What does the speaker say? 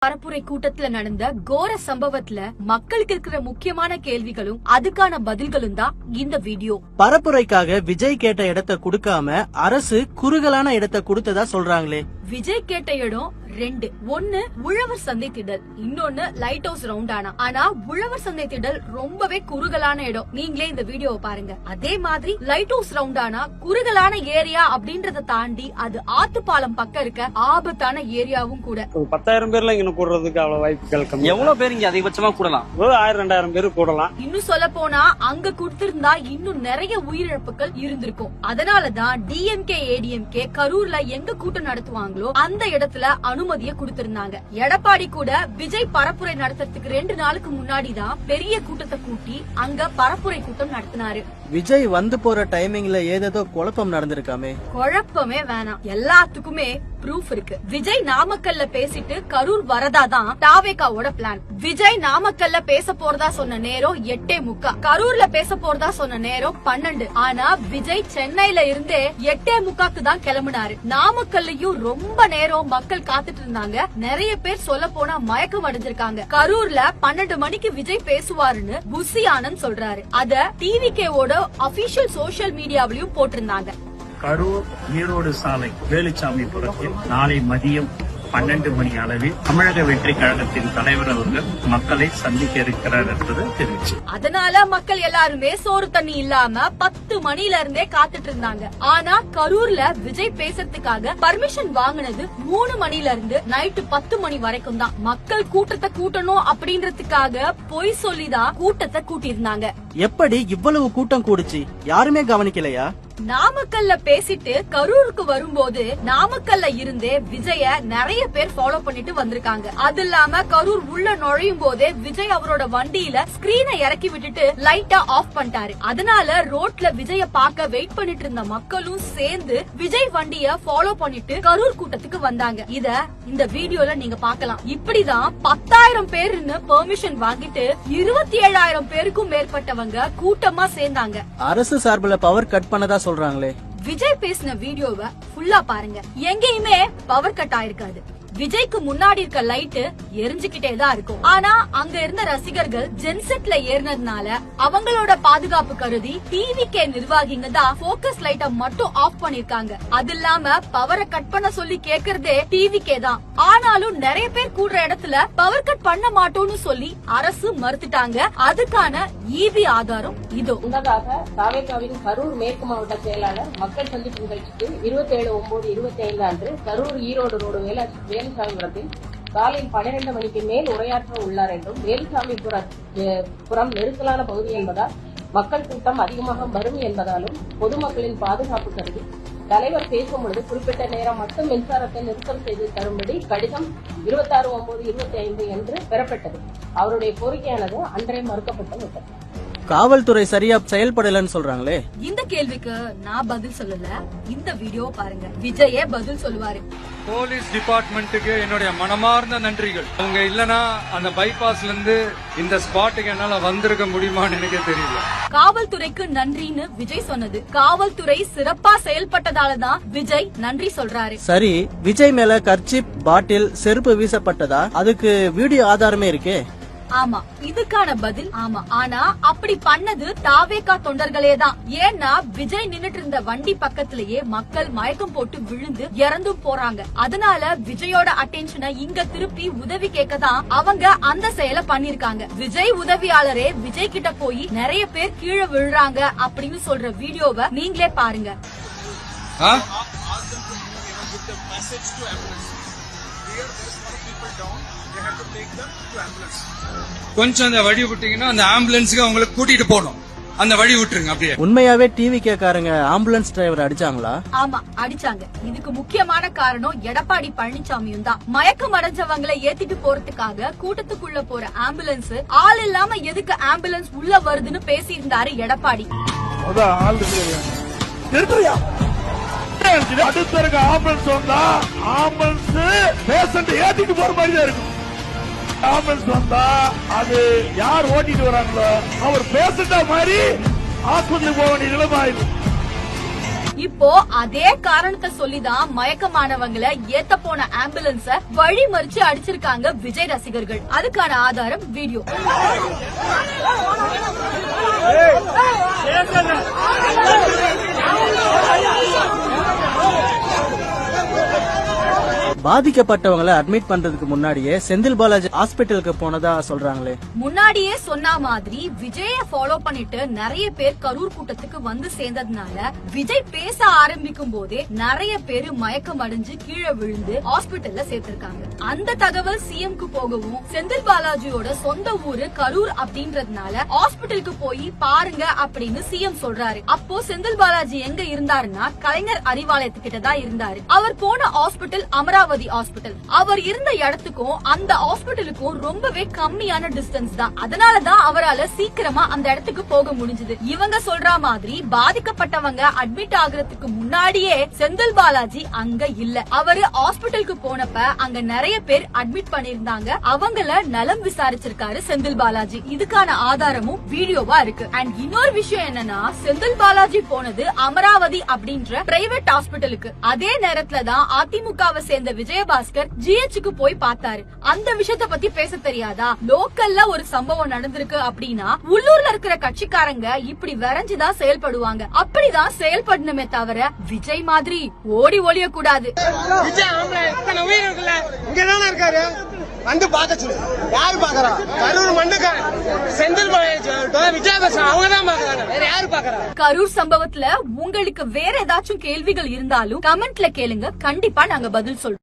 பரப்புரை கூட்டத்துல நடந்த கோர சம்பவத்துல மக்களுக்கு இருக்கிற முக்கியமான கேள்விகளும் அதுக்கான பதில்களும் தான் இந்த வீடியோ. பரப்புரைக்காக விஜய் கேட்ட இடத்தை கொடுக்காம அரசு குறுகலான இடத்தை கொடுத்ததா சொல்றாங்களே. விஜய் கேட்ட இடம் ரெண்டு. ஒன்னு உழவர் சந்தை திடல், இன்னொன்னு லைட் ஹவுஸ் ரவுண்டானா. ஆனா உழவர் சந்தை திடல் ரொம்பவே குறுகலான இடம். நீங்களே இந்த வீடியோவை பாருங்க. அதே மாதிரி லைட் ஹவுஸ் ரவுண்டானா குறுகலான ஏரியா அப்படின்றத தாண்டி அது ஆத்துப்பாலம் பக்கம் இருக்க ஆபத்தான ஏரியாவும் கூட. 10,000 பேர்ல இங்க கூடுறதுக்கு அவ்வளவு வாய்ப்புகள் கம்மி. எவ்வளவு பேர் இங்க அதிகபட்சமா கூடலாம்? 1000-2000 பேர் கூடலாம். இன்னும் சொல்ல போனா அங்க கொடுத்திருந்தா இன்னும் நிறைய உயிரிழப்புகள் இருந்திருக்கும். அதனாலதான் டிஎம்கே ஏடிஎம்கே கரூர்ல எங்க கூட்டம் நடத்துவாங்களோ அந்த இடத்துல அனுமதியை கொடுத்திருந்தாங்க. எடப்பாடி கூட விஜய் பரப்புரை நடத்துறதுக்கு 2 நாளுக்கு முன்னாடி தான் பெரிய கூட்டத்தை கூட்டி அங்க பரப்புரை கூட்டம் நடத்தினாரு. விஜய் வந்து போற டைமிங்ல ஏதேதோ குழப்பம் நடந்திருக்காமே. குழப்பமே வேணாம், எல்லாத்துக்குமே ப்ரூஃப் இருக்கு. விஜய் நாமக்கல்ல பேசிட்டு கரூர் வரதாதான் தாவேகாவோட பிளான். விஜய் நாமக்கல்ல பேச போறதா சொன்ன நேரம் 8:45, கரூர்ல பேச போறதா சொன்ன நேரம் 12. ஆனா விஜய் சென்னையில இருந்தே 8:45 தான் கிளம்பினாரு. நாமக்கல்லையும் ரொம்ப நேரம் மக்கள் காத்துட்டு இருந்தாங்க. நிறைய பேர் சொல்ல போனா மயக்கம் அடைஞ்சிருக்காங்க. கரூர்ல 12 மணிக்கு விஜய் பேசுவாருன்னு புசி ஆனந்த் சொல்றாரு. அத டிவிகேவோட அபிஷியல் சோசியல் மீடியாவிலும் போட்டிருந்தாங்க. கரூர் ஈரோடு சாலை வேலுச்சாமிபுரத்தில் நாளை மதியம் 12 மணி அளவில் தமிழக வெற்றி கழகத்தின் தலைவர் அவர்கள் மக்களை சந்திக்க இருக்கிறார் என்பது தெரிவிச்சு. அதனால மக்கள் எல்லாருமே சோறு தண்ணி இல்லாம 10 மணில இருந்தே காத்துட்டு இருந்தாங்க. ஆனா கரூர்ல விஜய் பேசுறதுக்காக பர்மிஷன் வாங்கினது 3 மணில இருந்து நைட்டு 10 மணி வரைக்கும் தான். மக்கள் கூட்டத்தை கூட்டணும் அப்படின்றதுக்காக பொய் சொல்லிதான் கூட்டத்தை கூட்டியிருந்தாங்க. எப்படி இவ்வளவு கூட்டம் கூடுச்சு? யாருமே கவனிக்கலையா? நாமக்கல்ல பேசிட்டு கரூருக்கு வரும்போது நாமக்கல்ல இருந்தே விஜய நிறைய பேர் ஃபாலோ பண்ணிட்டு வந்திருக்காங்க. அது இல்லாம கரூர் உள்ள நுழையும் போதே விஜய் அவரோட வண்டியில ஸ்கிரீனை இறக்கி விட்டுட்டு லைட்டா ஆஃப் பண்ணிட்டாரு. அதனால ரோட்ல விஜய பாக்க வெயிட் பண்ணிட்டு இருந்த மக்களும் சேர்ந்து விஜய் வண்டிய ஃபாலோ பண்ணிட்டு கரூர் கூட்டத்துக்கு வந்தாங்க. இத இந்த வீடியோல நீங்க பாக்கலாம். இப்படிதான் 10,000 பேருன்னு பெர்மிஷன் வாங்கிட்டு 27,000 பேருக்கும் மேற்பட்டவங்க கூட்டமா சேர்ந்தாங்க. அரசு சார்பில் பவர் கட் பண்ணதா சொல்றாங்களே. விஜய் பேசின வீடியோவை ஃபுல்லா பாருங்க. எங்கேயுமே பவர் கட் ஆயிருக்காது. விஜய்க்கு முன்னாடி இருக்க லைட் எரிஞ்சுக்கிட்டே தான் இருக்கும். ஆனா அங்க இருந்த ரசிகர்கள் ஜென்செட்ல ஏறினதுனால அவங்களோட பாதுகாப்பு கருதி டிவிகே நிர்வாகிங்க தான் போக்கஸ் லைட்ட மட்டும் ஆஃப் பண்ணிருக்காங்க. அது இல்லாம பவரை கட் பண்ண சொல்லி கேக்குறதே டிவிகே தான். ஆனாலும் நிறைய பேர் கூடுற இடத்துல பவர் கட் பண்ண மாட்டோம்னு சொல்லி அரசு மறுத்துட்டாங்க. அதுக்கான ஈபி ஆதாரம் இதோ. முன்னதாக தாவேகாவின் கரூர் மேற்கு மாவட்ட செயலாளர் மக்கள் சந்திப்பு நிகழ்ச்சிக்கு 27/9/25 அன்று கரூர் ஈரோடு ரோடு வேலுசாமிபுரத்தில் காலை 12 மணிக்கு மேல் உரையாற்ற உள்ளார் என்றும், வேலுசாமிபுரம் நெருக்கலான பகுதி என்பதால் மக்கள் கூட்டம் அதிகமாக வரும் என்பதாலும் பொதுமக்களின் பாதுகாப்பு கருதி தலைவர் பேசும் பொழுது குறிப்பிட்ட நேரம் மட்டும் மின்சாரத்தை நிறுத்தம் செய்து தரும்படி கடிதம் 26/9/25 என்று பெறப்பட்டது. அவருடைய கோரிக்கையானது அன்றே மறுக்கப்பட்டு விட்டது. காவல்துறை சரியா செயல்படலன்னு சொல்றாங்களே. இந்த கேள்விக்கு நான் பதில் சொல்லல, இந்த வீடியோ பாருங்க. விஜயே பதில் சொல்லுவாரு. போலீஸ் டிபார்ட்மெண்ட்டுக்கு என்னுடைய மனமார்ந்த நன்றிகள். அவங்க இல்லனா அந்த பைபாஸ்ல இருந்து இந்த ஸ்பாட்டுக்கு என்னால வந்திருக்க முடியுமான்னு எனக்கு தெரியல. காவல்துறைக்கு நன்றின்னு விஜய் சொன்னது. காவல்துறை சிறப்பா செயல்பட்டதாலதான் விஜய் நன்றி சொல்றாரு. சரி, விஜய் மேல கர்ச்சிப், பாட்டில், செருப்பு வீசப்பட்டதா? அதுக்கு வீடியோ ஆதாரமே இருக்கே. ஆமா, இதுக்கான பதில் ஆமா. ஆனா அப்படி பண்ணது தாவேகா தொண்டர்களே தான். ஏன்னா விஜய் நின்னுட்டு இருந்த வண்டி பக்கத்திலேயே மக்கள் மயக்கம் போட்டு விழுந்து இறந்தும் போறாங்க. அதனால விஜயோட அட்டென்ஷனை இங்க திருப்பி உதவி கேட்கதான் அவங்க அந்த செயலை பண்ணிருக்காங்க. விஜய் உதவியாளரே விஜய் கிட்ட போய் நிறைய பேர் கீழே விழுறாங்க அப்படின்னு சொல்ற வீடியோவை நீங்களே பாருங்க. கொஞ்சம் அந்த வழி விட்டீங்கன்னா அந்த ஆம்புலன்ஸுக்கு அவங்களை கூட்டிட்டு போகணும். அந்த வழி விட்டுருங்க. அப்படியே உண்மையாவே டிவி கேக்காரங்க ஆம்புலன்ஸ் டிரைவர் அடிச்சாங்களா? ஆமா, அடிச்சாங்க. இதுக்கு முக்கியமான காரணம் எடப்பாடி பழனிசாமியும் தான். மயக்கம் அடைஞ்சவங்களை ஏத்திட்டு போறதுக்காக கூட்டத்துக்குள்ள போற ஆம்புலன்ஸ் ஆள் இல்லாம எதுக்கு ஆம்புலன்ஸ் உள்ள வருதுன்னு பேசி இருந்தாரு எடப்பாடி. அடுத்த இருக்க ஆம்புலன்ஸ் வந்தா ஆம்புலன்ஸ் பேஷண்ட் ஏத்திட்டு போற மாதிரி தான் இருக்கும். ஆம்புலன்ஸ் வந்தா அது யார் ஓட்டிட்டு வராங்களோ அவர் பேஷண்டா மாதிரி ஆஸ்பத்திரி போக வேண்டிய நிலைமை ஆயிடும். இப்போ அதே காரணத்தை சொல்லிதான் மயக்கமானவங்களை ஏத்த போன ஆம்புலன்ஸ வழி மறிச்சு அடிச்சிருக்காங்க விஜய் ரசிகர்கள். அதுக்கான ஆதாரம் வீடியோ. பாதிக்கப்பட்டவங்களை அட்மிட் பண்றதுக்கு முன்னாடியே செந்தில் பாலாஜி ஹாஸ்பிட்டலுக்கு போனதா சொல்றாங்களே. முன்னாடியே சொன்ன மாதிரி விஜய ஃபாலோ பண்ணிட்டு நிறைய பேர் கரூர் கூட்டத்துக்கு வந்து சேர்ந்ததுனால விஜய் பேச ஆரம்பிக்கும் போதே நிறைய பேர் மயக்கம் அடைஞ்சு கீழே விழுந்து ஹாஸ்பிட்டல்ல சேர்த்திருக்காங்க. அந்த தகவல் சிஎம்க்கு போகவும் செந்தில் பாலாஜியோட சொந்த ஊரு கரூர் அப்படின்றதுனால ஹாஸ்பிட்டலுக்கு போய் பாருங்க அப்படின்னு சிஎம் சொல்றாரு. அப்போ செந்தில் பாலாஜி எங்க இருந்தாருன்னா கலைஞர் அறிவாலயத்துக்கிட்ட தான் இருந்தாரு. அவர் போன ஹாஸ்பிட்டல் அமராவதி ஹாஸ்பிட்டல். அவர் இருந்த இடத்துக்கும் அந்த ஹாஸ்பிட்டலுக்கும் ரொம்பவே கம்மியான டிஸ்டன்ஸ் தான். அதனாலதான் அவரால சீக்கிரமா அந்த இடத்துக்கு போக முடிஞ்சது. இவங்க சொல்ற மாதிரி பாதிக்கப்பட்டவங்க அட்மிட் ஆகுறதுக்கு முன்னாடியே செந்தில் பாலாஜி அங்க இல்ல. அவரு ஹாஸ்பிட்டலுக்கு போனப்ப அங்க நிறைய பேர் அட்மிட் பண்ணிருந்தாங்க. அவங்கள நலம் விசாரிச்சிருக்காரு செந்தில் பாலாஜி. இதுக்கான ஆதாரமும் வீடியோவா இருக்கு. அண்ட் இன்னொரு விஷயம் என்னன்னா செந்தில் பாலாஜி போனது அமராவதி அப்படின்ற பிரைவேட் ஹாஸ்பிட்டலுக்கு. அதே நேரத்துல தான் அதிமுகவை சேர்ந்த விஜயபாஸ்கர் ஜிஹெச்சுக்கு போய் பார்த்தாரு. அந்த விஷயத்த பத்தி பேச தெரியாதா? லோக்கல்ல ஒரு சம்பவம் நடந்திருக்கு அப்படின்னா உள்ளூர்ல இருக்கிற கட்சிக்காரங்க இப்படி வரைஞ்சுதான் செயல்படுவாங்க. அப்படிதான் செயல்படணுமே தவிர விஜய் மாதிரி ஓடி ஒளிய கூடாது. இருக்காரு வந்து பாக்க சொல்லு. யாரு பாக்குறா? கரூர் மண்ணுக்காரன் செந்தில் விஜயபாஸ்கர் அவங்க தான் பாக்குறாங்க. வேற யாரு பாக்குறா? கரூர் சம்பவத்துல உங்களுக்கு வேற ஏதாச்சும் கேள்விகள் இருந்தாலும் கமெண்ட்ல கேளுங்க. கண்டிப்பா நாங்க பதில் சொல்றோம்.